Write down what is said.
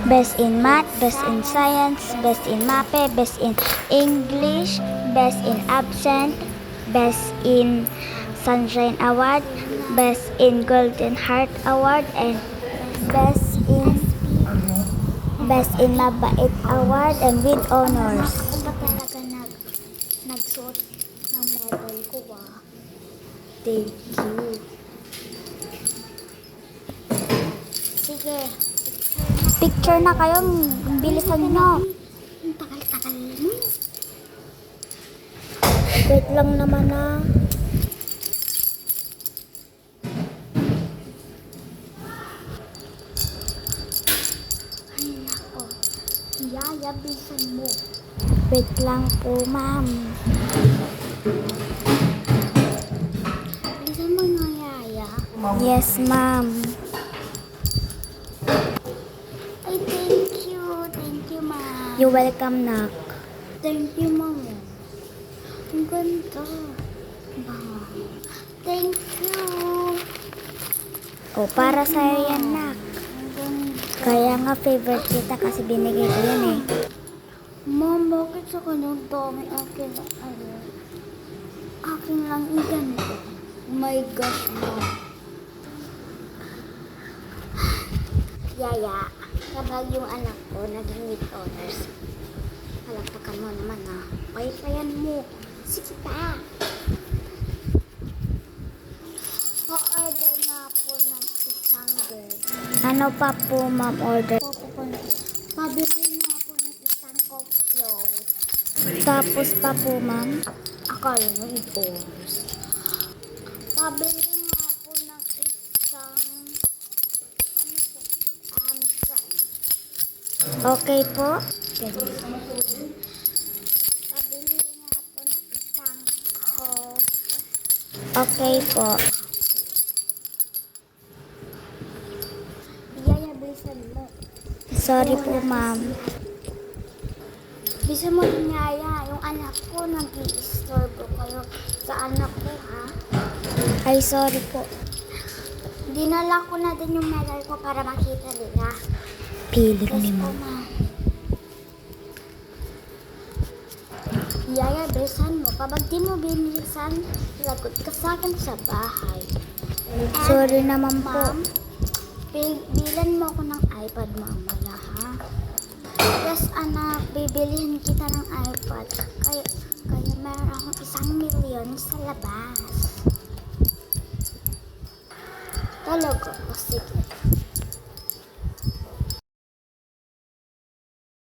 Best in math, best in science, best in MAPE, best in English, best in absent, best in Sunshine Award, best in Golden Heart Award, and best in Mabait Award, and with honors. Ako ba talaga nagsuot ng medal ko Thank you. Sige. Picture na kayo. Bilisan nyo. Ang tagal-tagal mo. Wait lang naman Ay, nako. Yaya, bilisan mo. Wait lang po, ma'am. Bilisan mo nga, Yaya. Yes, ma'am. Ay, thank you. Thank you, ma'am. You're welcome, nak. Thank you, ma'am. Ang ganda. Thank you. O, para sa'yo yan, nak. Kaya nga favorite kita kasi binigay ko yan eh. Ma'am, bakit sa kanyang dami akin lang akin lang ganito? Oh my gosh, ma'am. Yaya, kapag yung anak ko naging with honors, palakpakan mo naman Paypayan mo. Sige pa. O-order nga po ng isang bird. Ano pa po, ma'am, order? Pabili nga po ng isang coke flow. Tapos pa po, ma'am? Akala mo honors. Pabili nga po ng isang fries. Okay po. Pabili nga po ng isang coke. Okay po. Yaya, bilisan mo. Sorry po, ma'am. Bilisan mo din, Yaya. Yung anak ko, nag-i-istorbo kayo sa anak ko, ha? Ay, sorry po. Dinala ko na din yung medal ko para makita nila. Piling ni mo. Yaya, bilisan mo. Kapag di mo binilisan, lagot ka sa akin sa bahay. Sorry naman po. Bilan mo ako ng iPad mamaya, ha? Yes, anak, bibilihin kita ng iPad. Kaya meron akong 1,000,000 sa labas. Talaga? O sige.